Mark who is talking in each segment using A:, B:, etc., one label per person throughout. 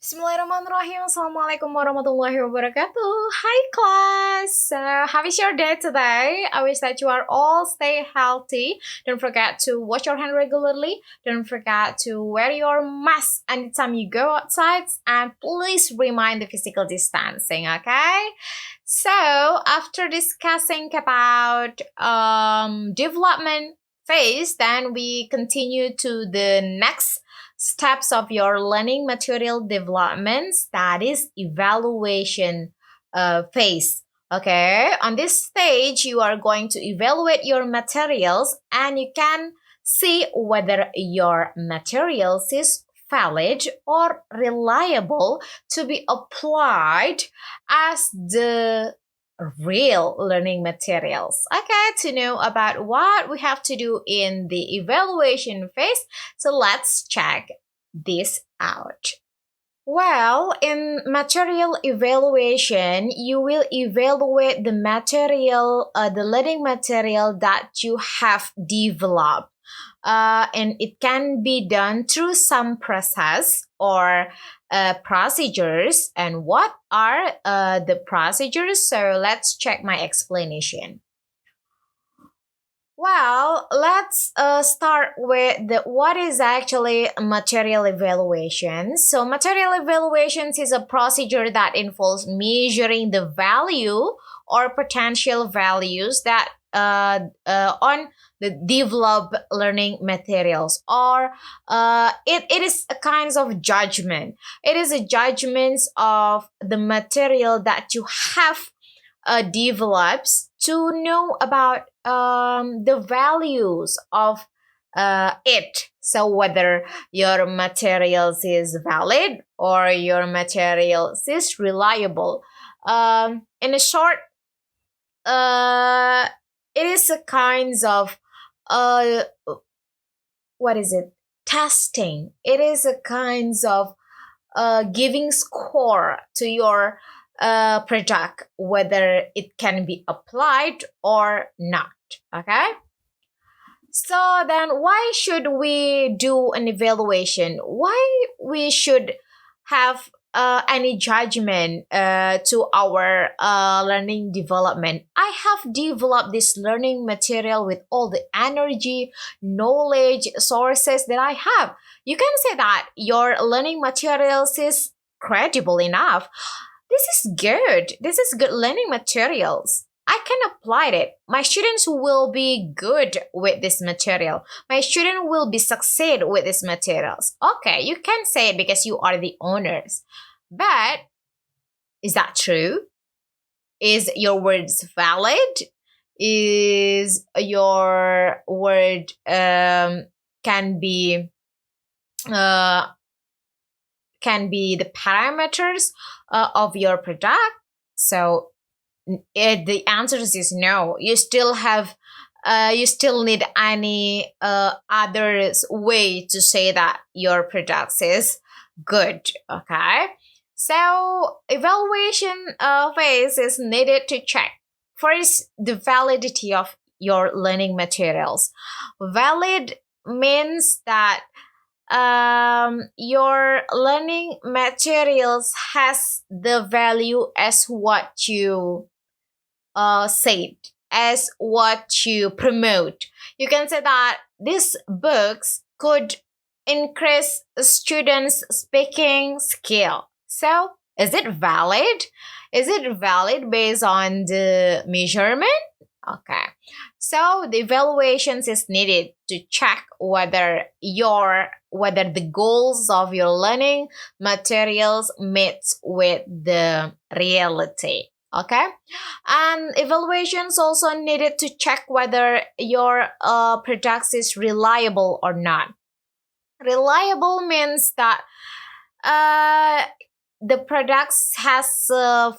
A: Bismillahirrahmanirrahim. Assalamualaikum warahmatullahi wabarakatuh. Hi class. How is your day today? I wish that you are all stay healthy. Don't forget to wash your hand regularly. Don't forget to wear your mask anytime you go outside. And please remind the physical distancing, okay? So after discussing about development phase, then we continue to the next steps of your learning material developments, that is evaluation phase. Okay, on this stage you are going to evaluate your materials and you can see whether your materials is valid or reliable to be applied as the real learning materials. Okay, to know about what we have to do in the evaluation phase, so let's check this out. Well, in material evaluation, you will evaluate the material, the learning material that you have developed. And it can be done through some process or procedures. And what are the procedures? So let's check my explanation. Well, let's start with what is actually material evaluation. So, material evaluations is a procedure that involves measuring the value or potential values that on the developed learning materials, or it is a kind of judgment. It is a judgment of the material that you have develops to know about the values of it. So whether your materials is valid or your materials is reliable. In a short, uh, it is a kinds of uh, what is it? Testing. It is a kinds of giving score to your product, whether it can be applied or not. Okay. So then why should we do an evaluation? Why we should have any judgment to our learning development? I have developed this learning material with all the energy, knowledge, sources that I have. You can say that your learning materials is credible enough. This is good. This is good learning materials. I can apply it. My students will be good with this material. My student will be succeed with these materials. Okay, you can say it because you are the owners. But is that true? Is your words valid? Is your word can be uh, the parameters of your product? So the answer is no. You still need any other way to say that your product is good. Okay, so evaluation phase is needed to check first the validity of your learning materials. Valid means that your learning materials has the value as what you said, as what you promote. You can say that these books could increase students' speaking skill. So, is it valid? Is it valid based on the measurement? Okay. So the evaluations is needed to check whether the goals of your learning materials meets with the reality. Okay, and evaluations also needed to check whether your products is reliable or not. Reliable means that uh, the products has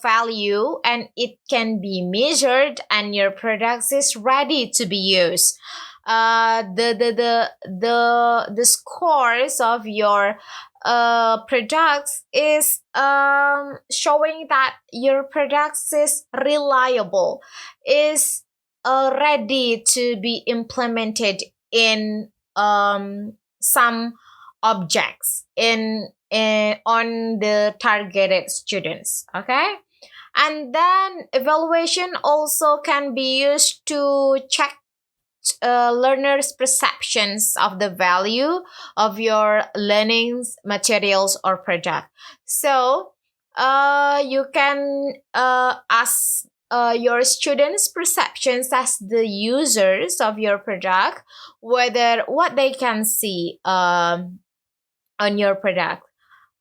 A: value and it can be measured and your products is ready to be used. The scores of your products is showing that your products is reliable, is ready to be implemented in some objects, on the targeted students. Okay. And then evaluation also can be used to check learners' perceptions of the value of your learnings, materials, or project. So you can ask your students' perceptions as the users of your product, whether what they can see on your product,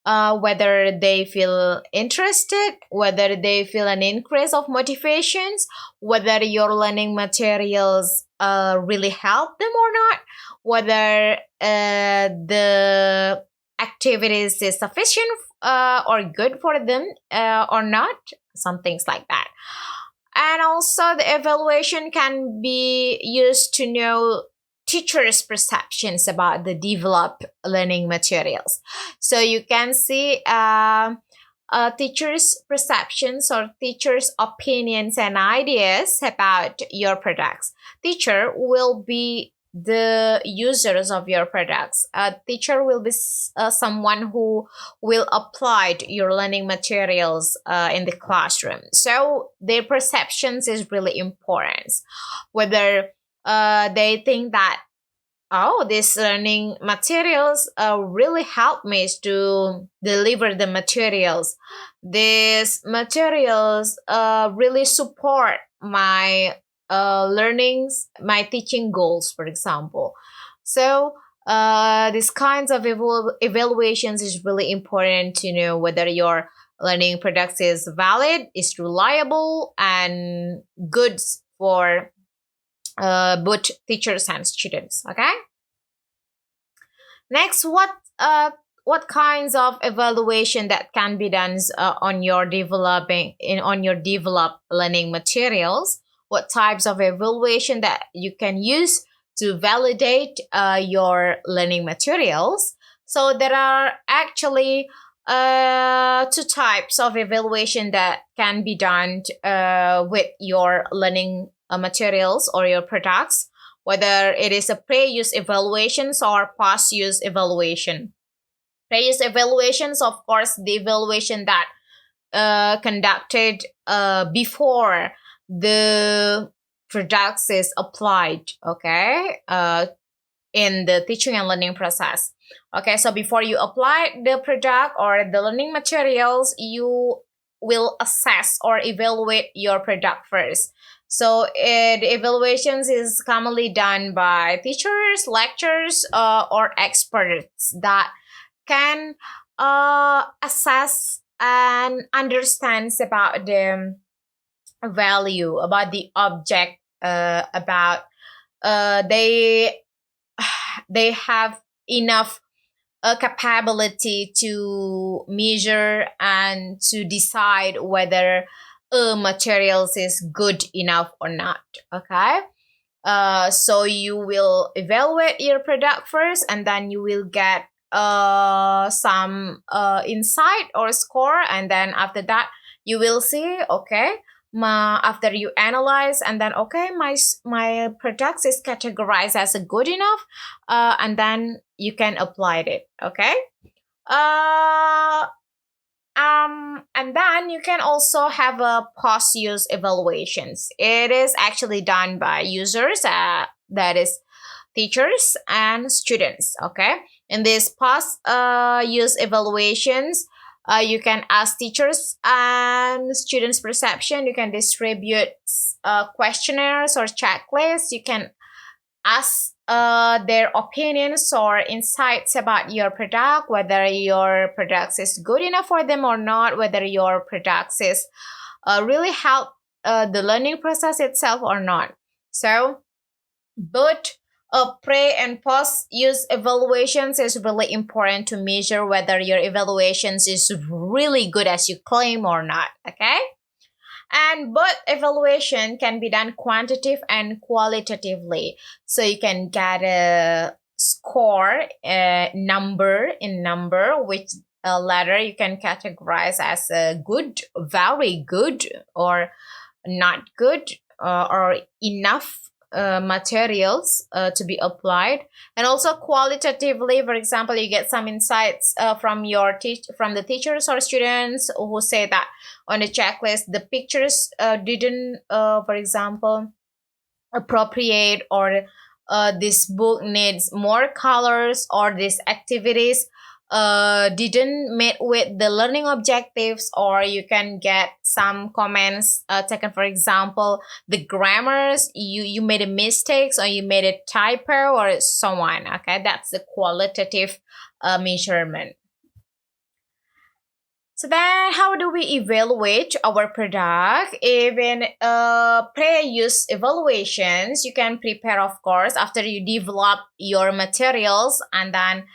A: whether they feel interested, whether they feel an increase of motivations, whether your learning materials really help them or not, whether the activities is sufficient or good for them or not, some things like that. And also, the evaluation can be used to know teachers' perceptions about the developed learning materials. So you can see teachers' perceptions or teachers' opinions and ideas about your products. Teacher will be the users of your products. A teacher will be someone who will apply your learning materials in the classroom. So their perceptions is really important. Whether they think that, oh, these learning materials really help me to deliver the materials. These materials really support my learnings, my teaching goals, for example. So these kinds of evaluations is really important to know whether your learning products is valid, is reliable, and good for both teachers and students. Okay. Next, what kinds of evaluation that can be done on your developed learning materials? What types of evaluation that you can use to validate your learning materials? So there are actually two types of evaluation that can be done with your learning materials or your products, whether it is a pre-use evaluations or post-use evaluation. Pre-use evaluations, of course, the evaluation that conducted before the products is applied, okay, in the teaching and learning process. Okay, so before you apply the product or the learning materials, you will assess or evaluate your product first. So the evaluations is commonly done by teachers, lecturers, or experts that can assess and understands about the value, about the object, about they they have enough capability to measure and to decide whether materials is good enough or not. Okay. So you will evaluate your product first, and then you will get some insight or score, and then after that you will see, okay, after you analyze, and then okay, my products is categorized as a good enough, and then you can apply it. Okay. uh and then you can also have a post-use evaluations. It is actually done by users, that is teachers and students. Okay, in this post-use evaluations, you can ask teachers and students perception. You can distribute questionnaires or checklists. You can ask their opinions or insights about your product, whether your product is good enough for them or not, whether your product is really help the learning process itself or not. So both pre and post use evaluations is really important to measure whether your evaluations is really good as you claim or not. Okay. And both evaluation can be done quantitative and qualitatively. So you can get a score, a number in number, which a letter you can categorize as a good, very good, or not good, or enough. materials to be applied, and also qualitatively, for example, you get some insights from from the teachers or students who say that on the checklist the pictures didn't for example appropriate, or this book needs more colors, or these activities didn't meet with the learning objectives, or you can get some comments taken, for example the grammars, you made a mistakes, or you made a typo, or so on. Okay, that's the qualitative measurement. So then, how do we evaluate our product? Even pre-use evaluations, you can prepare, of course, after you develop your materials, and then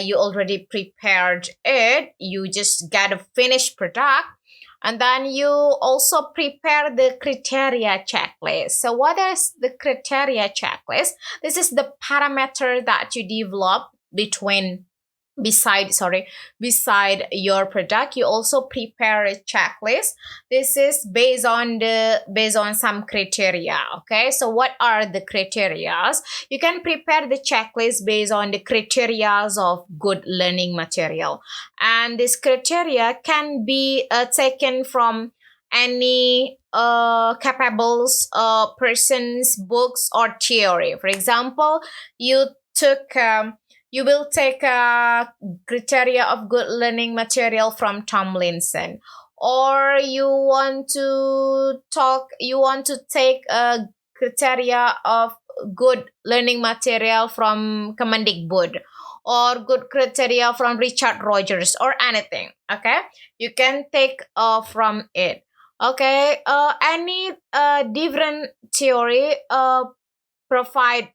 A: you already prepared it. You just get a finished product, and then you also prepare the criteria checklist. So, what is the criteria checklist? This is the parameter that you develop between beside your product. You also prepare a checklist. This is based on some criteria. Okay, so what are the criterias? You can prepare the checklist based on the criterias of good learning material, and this criteria can be taken from any capables person's books or theory. For example, you took you will take a criteria of good learning material from Tomlinson, or you want to take a criteria of good learning material from Kemendikbud, or good criteria from Richard Rogers, or anything. Okay, you can take from it. Okay, any different theory provide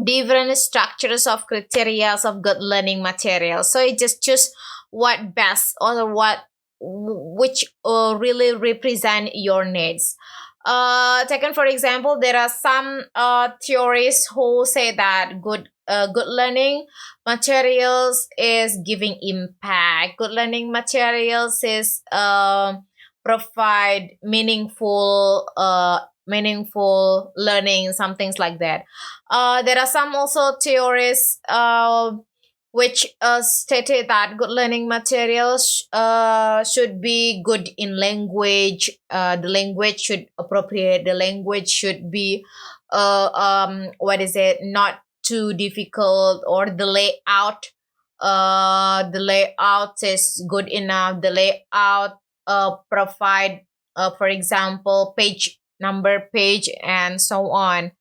A: different structures of criteria of good learning material. So you just choose what best, or what which really represent your needs. Taken for example, there are some theories who say that good learning materials is giving impact. Good learning materials is provide meaningful learning, some things like that. There are some also theories which stated that good learning materials should be good in language. The language should appropriate. The language should be not too difficult, or the layout is good enough. The layout provide for example page, and so on.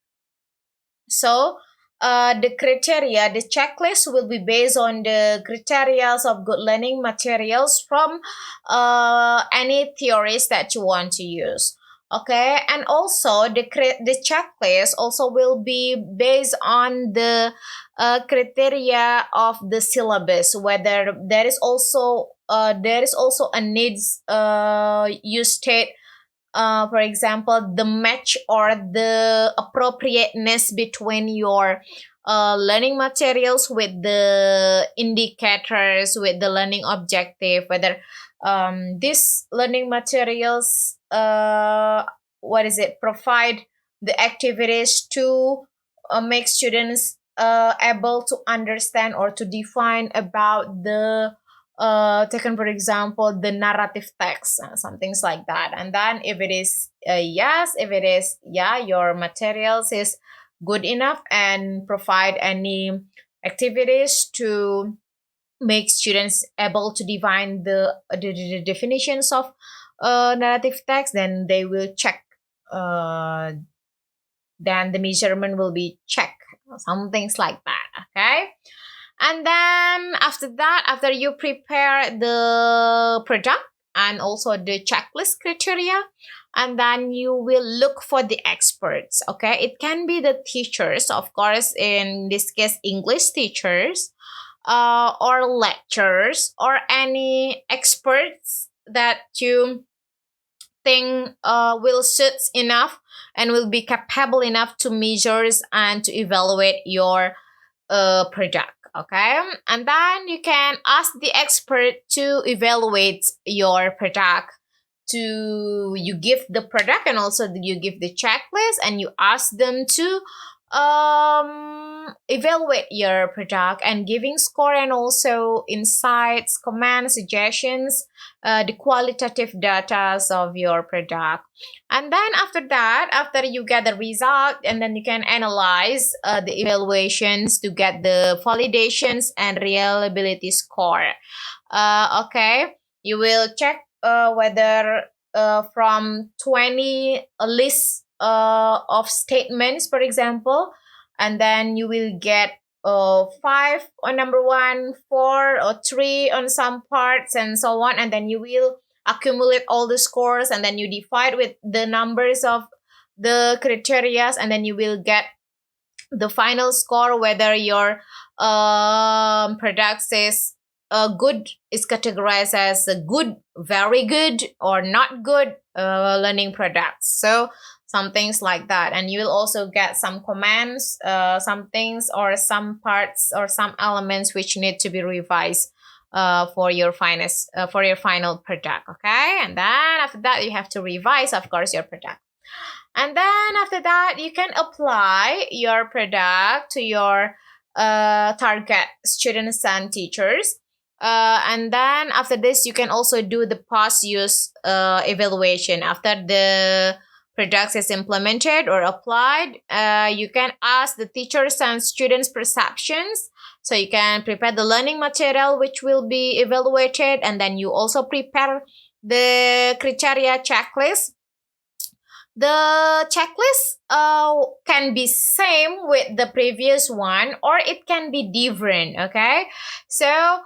A: So the criteria, the checklist will be based on the criteria of good learning materials from any theories that you want to use. Okay, and also the checklist also will be based on the criteria of the syllabus, whether there is also a needs you state, for example, the match or the appropriateness between your learning materials with the indicators, with the learning objective, whether these learning materials provide the activities to make students able to understand or to define about the taken for example the narrative text, some things like that. And then if it is yes, if it is yeah, your materials is good enough and provide any activities to make students able to define the definitions of narrative text, then they will check, then the measurement will be checked, some things like that. Okay, and then after that, after you prepare the product and also the checklist criteria, and then you will look for the experts. Okay, it can be the teachers, of course, in this case English teachers, or lecturers, or any experts that you think will suit enough and will be capable enough to measure and to evaluate your product. Okay, and then you can ask the expert to evaluate your product you give the product and also you give the checklist, and you ask them to evaluate your product and giving score and also insights, comments, suggestions, the qualitative data of your product. And then after that, after you get the result, and then you can analyze the evaluations to get the validations and reliability score. Okay, you will check whether from 20 a list of statements, for example, and then you will get five on number one, four or three on some parts, and so on. And then you will accumulate all the scores, and then you divide with the numbers of the criterias, and then you will get the final score whether your product is good, is categorized as a good, very good, or not good learning products. So some things like that, and you will also get some comments, some things or some parts or some elements which need to be revised for your finest for your final product. Okay, and then after that you have to revise, of course, your product. And then after that, you can apply your product to your target students and teachers. And then after this, you can also do the post-use evaluation. After the product is implemented or applied, you can ask the teachers and students' perceptions. So you can prepare the learning material which will be evaluated, and then you also prepare the criteria checklist. The checklist can be same with the previous one, or it can be different. Okay, so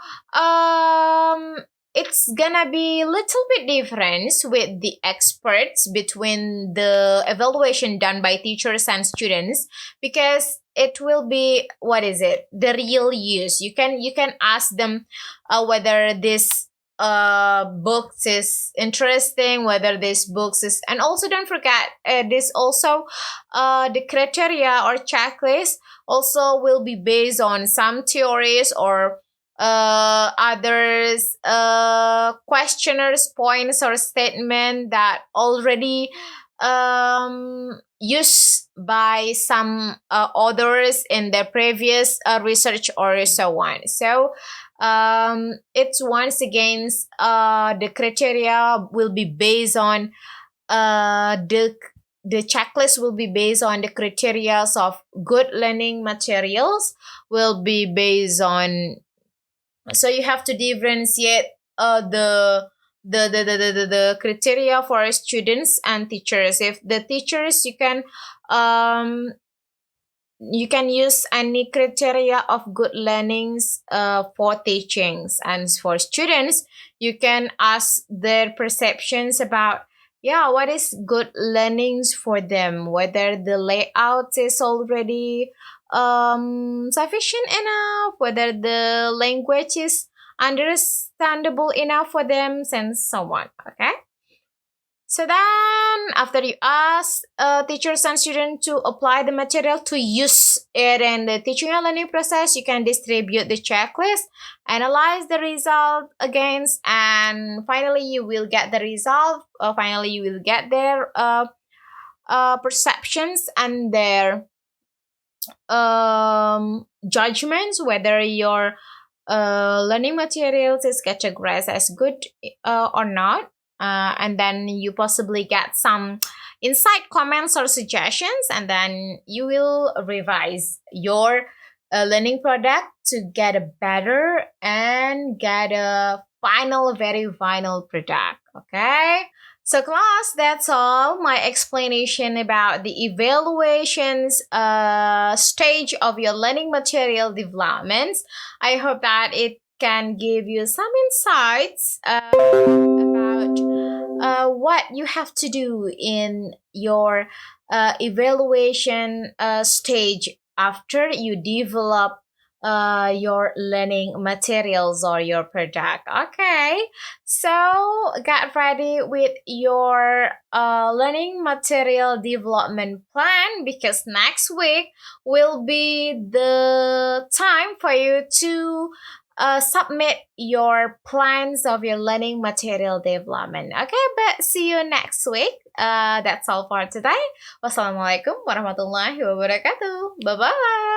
A: it's gonna be little bit difference with the experts between the evaluation done by teachers and students, because it will be, what is it, the real use. You can ask them whether this books is interesting, whether this books is, and also don't forget this also the criteria or checklist also will be based on some theories or others questionnaires points or statement that already used by some authors in their previous research or so on. So it's once again the criteria will be based on the checklist will be based on the criteria of good learning materials, will be based on, so you have to differentiate the criteria for students and teachers. If the teachers, you can use any criteria of good learnings for teachings, and for students you can ask their perceptions about, yeah, what is good learnings for them, whether the layout is already sufficient enough, whether the language is understandable enough for them, and so on. Okay, so then after you ask teachers and students to apply the material to use it in the teaching and learning process, you can distribute the checklist, analyze the result against, and finally you will get the result. Finally you will get their perceptions and their judgments whether your learning materials is categorized as good or not. And then you possibly get some insight, comments, or suggestions, and then you will revise your learning product to get a better and get a final, very final product. Okay. So class, that's all my explanation about the evaluations stage of your learning material developments. I hope that it can give you some insights about what you have to do in your evaluation stage after you develop your learning materials or your product. Okay, so get ready with your learning material development plan, because next week will be the time for you to submit your plans of your learning material development. Okay, but see you next week. That's all for today. Wassalamualaikum warahmatullahi wabarakatuh. Bye bye.